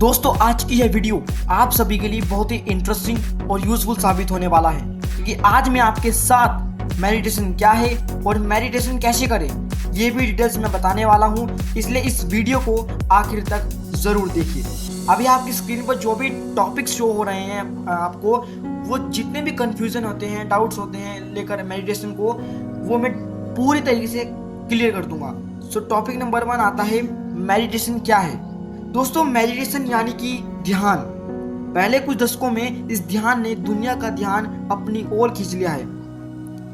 दोस्तों आज की यह वीडियो आप सभी के लिए बहुत ही इंटरेस्टिंग और यूजफुल साबित होने वाला है, क्योंकि आज मैं आपके साथ मेडिटेशन क्या है और मेडिटेशन कैसे करें ये भी डिटेल्स में बताने वाला हूं, इसलिए इस वीडियो को आखिर तक जरूर देखिए। अभी आपकी स्क्रीन पर जो भी टॉपिक्स शो हो रहे हैं आपको, वो जितने भी कंफ्यूजन होते हैं, डाउट्स होते हैं लेकर मेडिटेशन को, वो मैं पूरी तरीके से क्लियर कर दूंगा। सो टॉपिक नंबर 1 आता है मेडिटेशन क्या है। दोस्तों मेडिटेशन यानी कि ध्यान। पहले कुछ दशकों में इस ध्यान ने दुनिया का ध्यान अपनी ओर खींच लिया है।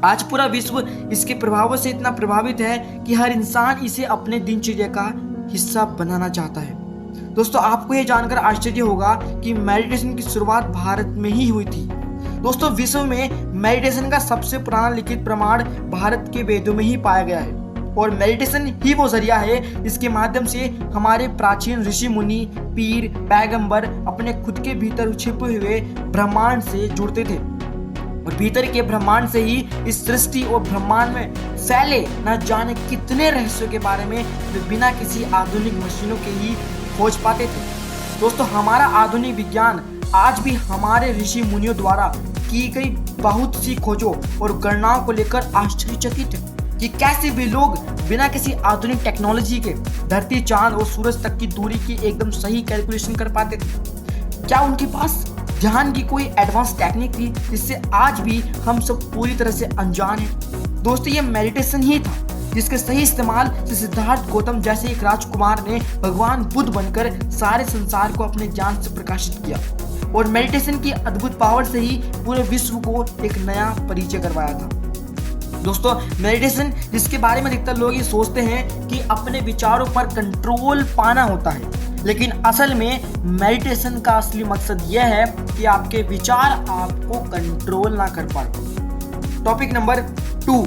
आज पूरा विश्व इसके प्रभावों से इतना प्रभावित है कि हर इंसान इसे अपने दिनचर्या का हिस्सा बनाना चाहता है। दोस्तों आपको यह जानकर आश्चर्य होगा कि मेडिटेशन की शुरुआत भारत में ही हुई थी। दोस्तों विश्व में मेडिटेशन का सबसे पुराना लिखित प्रमाण भारत के वेदों में ही पाया गया है, और मेडिटेशन ही वो जरिया है जिसके माध्यम से हमारे प्राचीन ऋषि मुनि, पीर, पैगंबर अपने खुद के भीतर छिपे हुए ब्रह्मांड से जुड़ते थे, और भीतर के ब्रह्मांड से ही इस सृष्टि और ब्रह्मांड में फैले न जाने कितने रहस्यों के बारे में वे बिना किसी आधुनिक मशीनों के ही खोज पाते थे। दोस्तों हमारा आधुनिक विज्ञान आज भी हमारे ऋषि मुनियों द्वारा की गई बहुत सी खोजों और गणनाओं को लेकर आश्चर्यचकित है कि कैसे वे लोग बिना किसी आधुनिक टेक्नोलॉजी के धरती, चांद और सूरज तक की दूरी की एकदम सही कैलकुलेशन कर पाते थे। क्या उनके पास ध्यान की कोई एडवांस टेक्निक थी जिससे आज भी हम सब पूरी तरह से अनजान हैं? दोस्तों ये मेडिटेशन ही था जिसके सही इस्तेमाल से सिद्धार्थ गौतम जैसे एक राजकुमार ने भगवान बुद्ध बनकर सारे संसार को अपने ज्ञान से प्रकाशित किया, और मेडिटेशन की अद्भुत पावर से ही पूरे विश्व को एक नया परिचय करवाया था। दोस्तों मेडिटेशन जिसके बारे में अधिकतर लोग ये सोचते हैं कि अपने विचारों पर कंट्रोल पाना होता है, लेकिन असल में मेडिटेशन का असली मकसद यह है कि आपके विचार आपको कंट्रोल ना कर पाए। टॉपिक नंबर 2,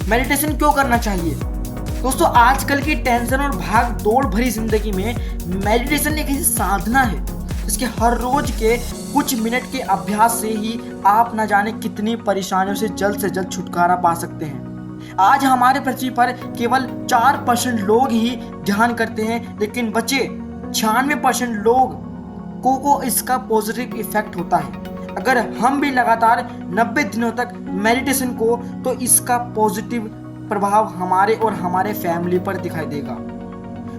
मेडिटेशन क्यों करना चाहिए। दोस्तों आजकल की टेंशन और भाग दौड़ भरी जिंदगी में मेडिटेशन एक ऐसी साधना है जिसके हर रोज के कुछ मिनट के अभ्यास से ही आप न जाने कितनी परेशानियों से जल्द छुटकारा पा सकते हैं। आज हमारे पृथ्वी पर केवल 4% लोग ही ध्यान करते हैं, लेकिन बचे 96% लोग को इसका पॉजिटिव इफेक्ट होता है। अगर हम भी लगातार 90 दिनों तक मेडिटेशन को, तो इसका पॉजिटिव प्रभाव हमारे और हमारे फैमिली पर दिखाई देगा।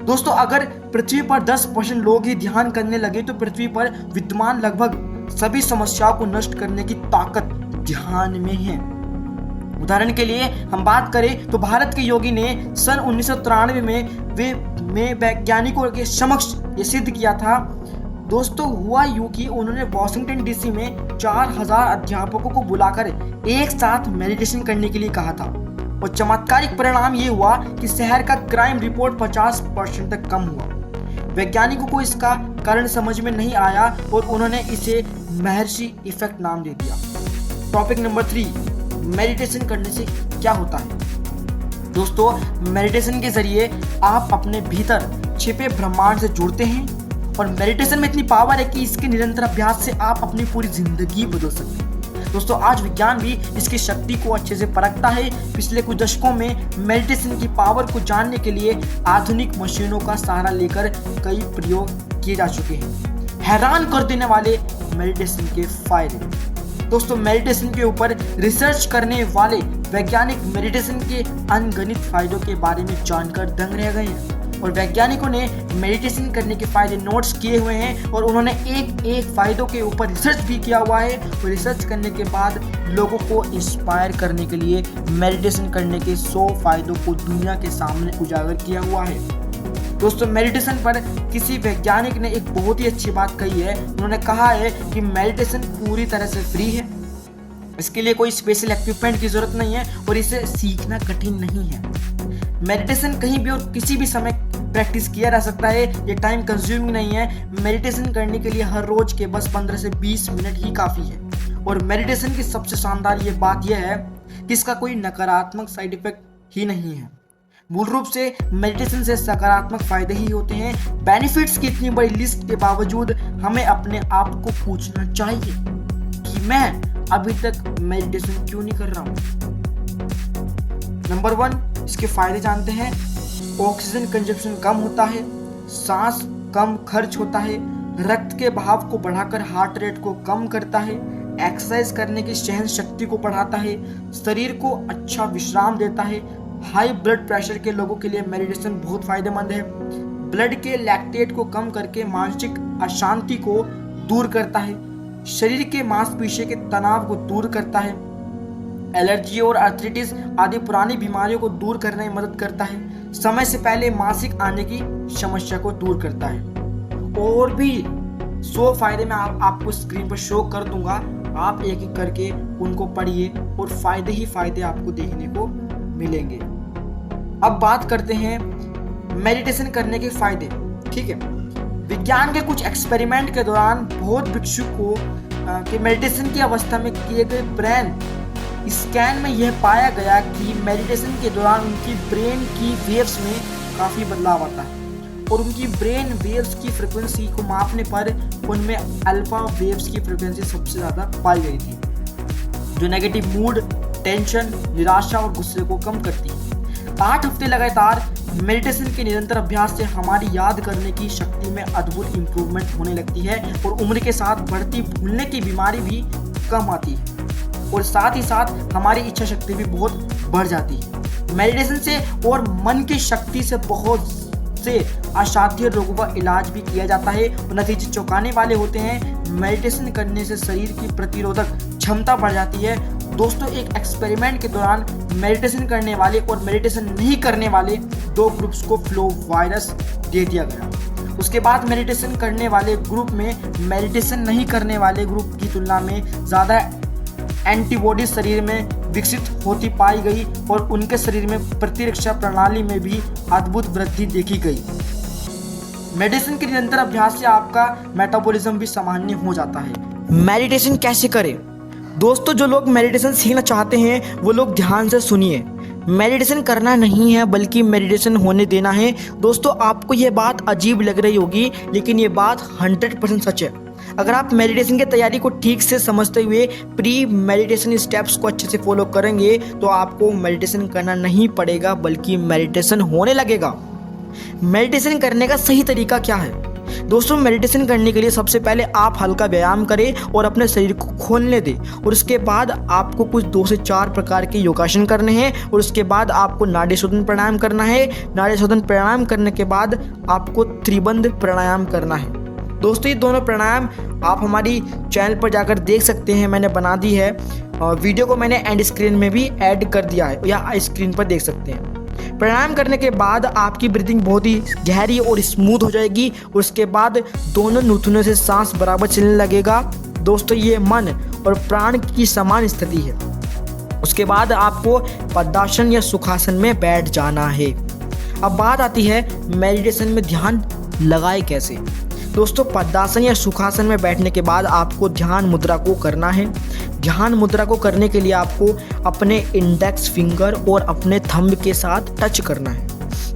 दोस्तों अगर पृथ्वी पर 10% लोग ही ध्यान करने लगे तो पृथ्वी पर विद्यमान लगभग सभी समस्याओं को नष्ट करने की ताकत ध्यान में है। उदाहरण के लिए हम बात करें तो भारत के योगी ने सन 1993 में वैज्ञानिकों के समक्ष ये सिद्ध किया था। दोस्तों हुआ यूं कि उन्होंने वॉशिंगटन डीसी में 4000 अध्यापकों को बुलाकर एक साथ मेडिटेशन करने के लिए कहा था, और चमत्कारिक परिणाम ये हुआ कि शहर का क्राइम रिपोर्ट 50% तक कम हुआ। वैज्ञानिकों को इसका कारण समझ में नहीं आया और उन्होंने इसे महर्षि इफेक्ट नाम दे दिया। टॉपिक नंबर 3, मेडिटेशन करने से क्या होता है। दोस्तों मेडिटेशन के जरिए आप अपने भीतर छिपे ब्रह्मांड से जुड़ते हैं, और मेडिटेशन में इतनी पावर है कि इसके निरंतर अभ्यास से आप अपनी पूरी जिंदगी बदल सकते हैं। दोस्तों आज विज्ञान भी इसकी शक्ति को अच्छे से परखता है। पिछले कुछ दशकों में मेडिटेशन की पावर को जानने के लिए आधुनिक मशीनों का सहारा लेकर कई प्रयोग किए जा चुके हैं। हैरान कर देने वाले मेडिटेशन के फायदे। दोस्तों मेडिटेशन के ऊपर रिसर्च करने वाले वैज्ञानिक मेडिटेशन के अनगिनत फायदों के बारे में जानकर दंग रह गए हैं, और वैज्ञानिकों ने मेडिटेशन करने के फायदे नोट्स किए हुए हैं, और उन्होंने एक फायदों के ऊपर रिसर्च भी किया हुआ है, और रिसर्च करने के बाद लोगों को इंस्पायर करने के लिए मेडिटेशन करने के 100 फायदों को दुनिया के सामने उजागर किया हुआ है। दोस्तों मेडिटेशन पर किसी वैज्ञानिक ने एक बहुत ही अच्छी बात कही है। उन्होंने कहा है कि मेडिटेशन पूरी तरह से फ्री है, इसके लिए कोई स्पेशल इक्विपमेंट की जरूरत नहीं है, और इसे सीखना कठिन नहीं है। मेडिटेशन कहीं भी और किसी भी समय प्रैक्टिस किया जा सकता है, ये टाइम कंज्यूमिंग नहीं है। मेडिटेशन करने के लिए हर रोज के बस 15 से 20 मिनट ही काफ़ी है, और मेडिटेशन की सबसे शानदार ये बात यह है कि इसका कोई नकारात्मक साइड इफेक्ट ही नहीं है। मूल रूप से मेडिटेशन से सकारात्मक फायदे ही होते हैं। बेनिफिट्स की इतनी बड़ी लिस्ट के बावजूद हमें अपने आप को पूछना चाहिए कि मैं अभी तक मेडिटेशन क्यों नहीं कर रहा हूँ। नंबर 1, इसके फायदे जानते हैं। ऑक्सीजन कंजप्शन कम होता है, सांस कम खर्च होता है, रक्त के बहाव को बढ़ाकर हार्ट रेट को कम करता है, एक्सरसाइज करने की सहन शक्ति को बढ़ाता है, शरीर को अच्छा विश्राम देता है। हाई ब्लड प्रेशर के लोगों के लिए मेडिटेशन बहुत फायदेमंद है। ब्लड के लैक्टेट को कम करके मानसिक अशांति को दूर करता है, शरीर के मांसपेशियों के तनाव को दूर करता है, एलर्जी और आर्थराइटिस आदि पुरानी बीमारियों को दूर करने में मदद करता है, समय से पहले मासिक आने की समस्या को दूर करता है। और भी 100 फायदे मैं आपको स्क्रीन पर शो कर दूंगा, आप एक एक करके उनको पढ़िए और फायदे ही फायदे आपको देखने को मिलेंगे। अब बात करते हैं मेडिटेशन करने के फायदे। ठीक है, विज्ञान के कुछ एक्सपेरिमेंट के दौरान बहुत भिक्षुकों के मेडिटेशन की अवस्था में किए गए ब्रेन स्कैन में यह पाया गया कि मेडिटेशन के दौरान उनकी ब्रेन की वेव्स में काफ़ी बदलाव आता है और उनकी ब्रेन वेव्स की फ्रिक्वेंसी को मापने पर उनमें अल्फा वेव्स की फ्रिक्वेंसी सबसे ज़्यादा पाई गई थी, जो नेगेटिव मूड, टेंशन, निराशा और गुस्से को कम करती है। 8 हफ्ते लगातार मेडिटेशन के निरंतर अभ्यास से हमारी याद करने की शक्ति में अद्भुत इंप्रूवमेंट होने लगती है और उम्र के साथ बढ़ती भूलने की बीमारी भी कम आती है और साथ ही साथ हमारी इच्छा शक्ति भी बहुत बढ़ जाती है। मेडिटेशन से और मन की शक्ति से बहुत से असाध्य रोगों का इलाज भी किया जाता है और नतीजे चौंकाने वाले होते हैं। मेडिटेशन करने से शरीर की प्रतिरोधक क्षमता बढ़ जाती है। दोस्तों, एक एक्सपेरिमेंट के दौरान मेडिटेशन करने वाले और मेडिटेशन नहीं करने वाले 2 ग्रुप्स को फ्लो वायरस दे दिया गया। उसके बाद मेडिटेशन करने वाले ग्रुप में मेडिटेशन नहीं करने वाले ग्रुप की तुलना में ज़्यादा एंटीबॉडी शरीर में विकसित होती पाई गई और उनके शरीर में प्रतिरक्षा प्रणाली में भी अद्भुत वृद्धि देखी गई। मेडिटेशन के निरंतर अभ्यास से आपका मेटाबॉलिज्म भी सामान्य हो जाता है। मेडिटेशन कैसे करें? दोस्तों, जो लोग मेडिटेशन सीखना चाहते हैं वो लोग ध्यान से सुनिए। मेडिटेशन करना नहीं है बल्कि मेडिटेशन होने देना है। दोस्तों, आपको ये बात अजीब लग रही होगी लेकिन ये बात 100% सच है। अगर आप मेडिटेशन की तैयारी को ठीक से समझते हुए प्री मेडिटेशन स्टेप्स को अच्छे से फॉलो करेंगे तो आपको मेडिटेशन करना नहीं पड़ेगा बल्कि मेडिटेशन होने लगेगा। मेडिटेशन करने का सही तरीका क्या है? दोस्तों, मेडिटेशन करने के लिए सबसे पहले आप हल्का व्यायाम करें और अपने शरीर को खोलने दें और उसके बाद आपको कुछ 2 से 4 प्रकार के योगासन करने हैं और उसके बाद आपको नाड़ी शोधन प्राणायाम करना है। नाड़ी शोधन प्राणायाम करने के बाद आपको त्रिबंध प्राणायाम करना है। दोस्तों, ये दोनों प्राणायाम आप हमारी चैनल पर जाकर देख सकते हैं, मैंने बना दी है। वीडियो को मैंने एंड स्क्रीन में भी ऐड कर दिया है या स्क्रीन पर देख सकते हैं। प्राणायाम करने के बाद आपकी ब्रीदिंग बहुत ही गहरी और स्मूथ हो जाएगी। उसके बाद दोनों नाखूनों से सांस बराबर चलने लगेगा। दोस्तों, ये मन और प्राण की समान स्थिति है। उसके बाद आपको पद्मासन या सुखासन में बैठ जाना है। अब बात आती है मेडिटेशन में ध्यान लगाए कैसे। दोस्तों, पद्मासन या सुखासन में बैठने के बाद आपको ध्यान मुद्रा को करना है। ध्यान मुद्रा को करने के लिए आपको अपने इंडेक्स फिंगर और अपने थंब के साथ टच करना है।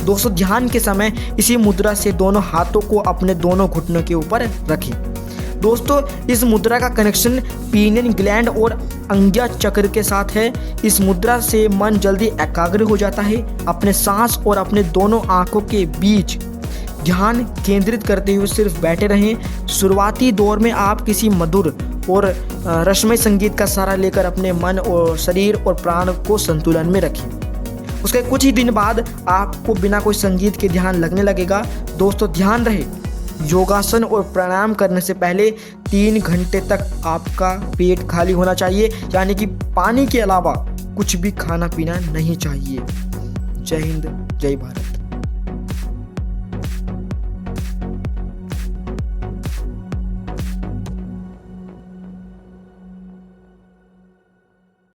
दोस्तों, ध्यान के समय इसी मुद्रा से दोनों हाथों को अपने दोनों घुटनों के ऊपर रखें। दोस्तों, इस मुद्रा का कनेक्शन पीनियन ग्लैंड और अंग्या चक्र के साथ है। इस मुद्रा से मन जल्दी एकाग्र हो जाता है। अपने सांस और अपने दोनों आंखों के बीच ध्यान केंद्रित करते हुए सिर्फ बैठे रहें। शुरुआती दौर में आप किसी मधुर और रसमय संगीत का सहारा लेकर अपने मन और शरीर और प्राण को संतुलन में रखें। उसके कुछ ही दिन बाद आपको बिना कोई संगीत के ध्यान लगने लगेगा। दोस्तों, ध्यान रहे, योगासन और प्राणायाम करने से पहले 3 घंटे तक आपका पेट खाली होना चाहिए, यानी कि पानी के अलावा कुछ भी खाना पीना नहीं चाहिए। जय हिंद, जय भारत।